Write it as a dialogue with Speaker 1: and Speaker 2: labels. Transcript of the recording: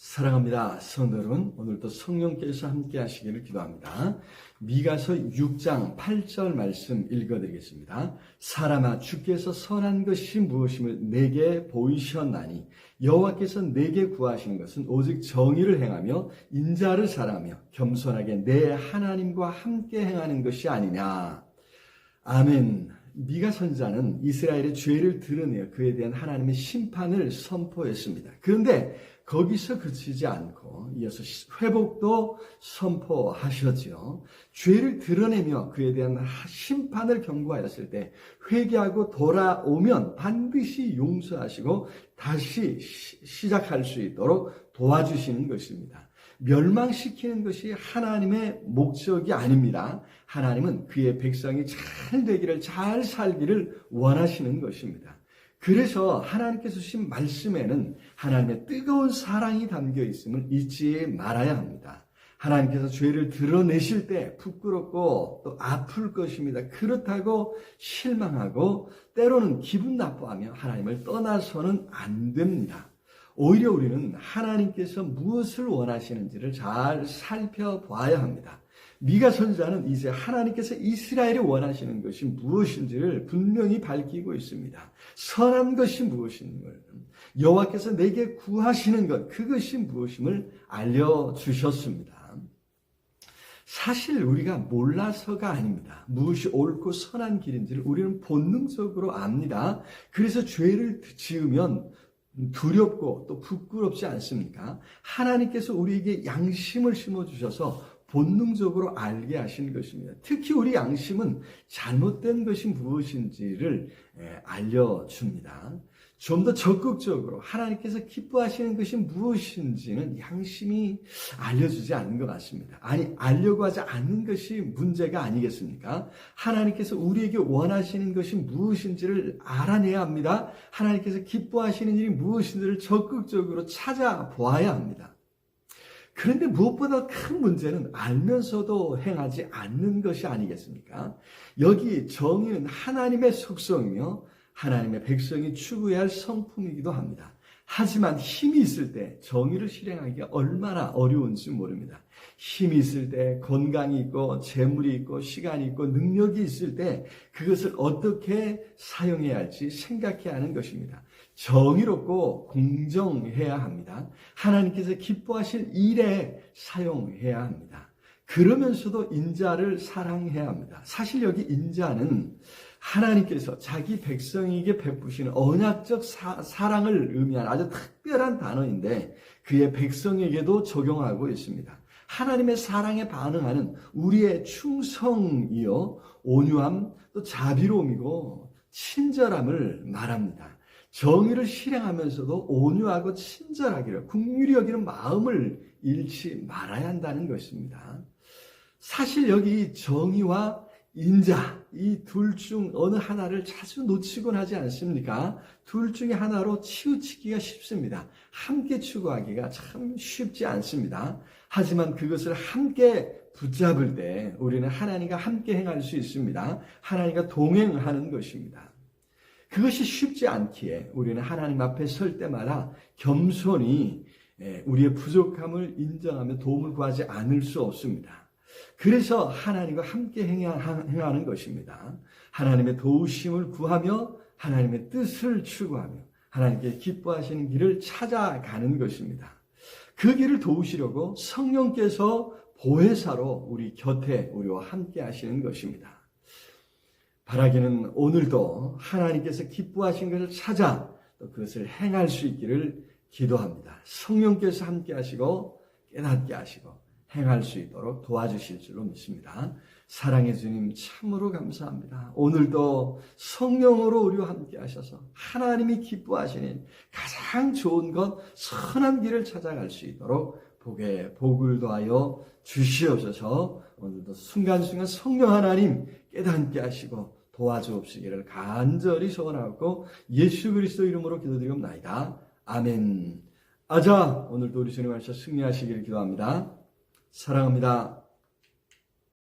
Speaker 1: 사랑합니다. 성도 여러분, 오늘도 성령께서 함께 하시기를 기도합니다. 미가서 6장 8절 말씀 읽어드리겠습니다. 사람아, 주께서 선한 것이 무엇임을 내게 보이셨나니 여호와께서 내게 구하시는 것은 오직 정의를 행하며 인자를 사랑하며 겸손하게 내 하나님과 함께 행하는 것이 아니냐. 아멘. 미가 선지자는 이스라엘의 죄를 드러내어 그에 대한 하나님의 심판을 선포했습니다. 그런데 거기서 그치지 않고 이어서 회복도 선포하셨지요. 죄를 드러내며 그에 대한 심판을 경고하였을 때 회개하고 돌아오면 반드시 용서하시고 다시 시작할 수 있도록 도와주시는 것입니다. 멸망시키는 것이 하나님의 목적이 아닙니다. 하나님은 그의 백성이 잘 되기를, 잘 살기를 원하시는 것입니다. 그래서 하나님께서 주신 말씀에는 하나님의 뜨거운 사랑이 담겨 있음을 잊지 말아야 합니다. 하나님께서 죄를 드러내실 때 부끄럽고 또 아플 것입니다. 그렇다고 실망하고 때로는 기분 나빠하며 하나님을 떠나서는 안 됩니다. 오히려 우리는 하나님께서 무엇을 원하시는지를 잘 살펴봐야 합니다. 미가 선지자는 이제 하나님께서 이스라엘이 원하시는 것이 무엇인지를 분명히 밝히고 있습니다. 선한 것이 무엇인걸, 여호와께서 내게 구하시는 것, 그것이 무엇임을 알려주셨습니다. 사실 우리가 몰라서가 아닙니다. 무엇이 옳고 선한 길인지를 우리는 본능적으로 압니다. 그래서 죄를 지으면 두렵고 또 부끄럽지 않습니까? 하나님께서 우리에게 양심을 심어주셔서 본능적으로 알게 하신 것입니다. 특히 우리 양심은 잘못된 것이 무엇인지를 알려줍니다. 좀 더 적극적으로 하나님께서 기뻐하시는 것이 무엇인지는 양심이 알려주지 않는 것 같습니다. 아니, 알려고 하지 않는 것이 문제가 아니겠습니까? 하나님께서 우리에게 원하시는 것이 무엇인지를 알아내야 합니다. 하나님께서 기뻐하시는 일이 무엇인지를 적극적으로 찾아보아야 합니다. 그런데 무엇보다 큰 문제는 알면서도 행하지 않는 것이 아니겠습니까? 여기 정의는 하나님의 속성이며 하나님의 백성이 추구해야 할 성품이기도 합니다. 하지만 힘이 있을 때 정의를 실행하기가 얼마나 어려운지 모릅니다. 힘이 있을 때, 건강이 있고 재물이 있고 시간이 있고 능력이 있을 때 그것을 어떻게 사용해야 할지 생각해야 하는 것입니다. 정의롭고 공정해야 합니다. 하나님께서 기뻐하실 일에 사용해야 합니다. 그러면서도 인자를 사랑해야 합니다. 사실 여기 인자는 하나님께서 자기 백성에게 베푸시는 언약적 사랑을 의미하는 아주 특별한 단어인데 그의 백성에게도 적용하고 있습니다. 하나님의 사랑에 반응하는 우리의 충성이요, 온유함, 또 자비로움이고 친절함을 말합니다. 정의를 실행하면서도 온유하고 친절하기를, 긍휼히 여기는 마음을 잃지 말아야 한다는 것입니다. 사실 여기 정의와 인자, 이 둘 중 어느 하나를 자주 놓치곤 하지 않습니까? 둘 중에 하나로 치우치기가 쉽습니다. 함께 추구하기가 참 쉽지 않습니다. 하지만 그것을 함께 붙잡을 때 우리는 하나님과 함께 행할 수 있습니다. 하나님과 동행하는 것입니다. 그것이 쉽지 않기에 우리는 하나님 앞에 설 때마다 겸손히 우리의 부족함을 인정하며 도움을 구하지 않을 수 없습니다. 그래서 하나님과 함께 행하는 것입니다. 하나님의 도우심을 구하며 하나님의 뜻을 추구하며 하나님께 기뻐하시는 길을 찾아가는 것입니다. 그 길을 도우시려고 성령께서 보혜사로 우리 곁에 우리와 함께 하시는 것입니다. 바라기는 오늘도 하나님께서 기뻐하신 것을 찾아 또 그것을 행할 수 있기를 기도합니다. 성령께서 함께 하시고 깨닫게 하시고 행할 수 있도록 도와주실 줄로 믿습니다. 사랑의 주님 참으로 감사합니다. 오늘도 성령으로 우리와 함께 하셔서 하나님이 기뻐하시는 가장 좋은 것, 선한 길을 찾아갈 수 있도록 복을 더하여 주시옵소서. 오늘도 순간순간 성령 하나님 깨닫게 하시고 도와주옵시기를 간절히 소원하고 예수 그리스도 이름으로 기도드리옵나이다. 아멘. 아자, 오늘도 우리 주님 안에서 승리하시기를 기도합니다. 사랑합니다.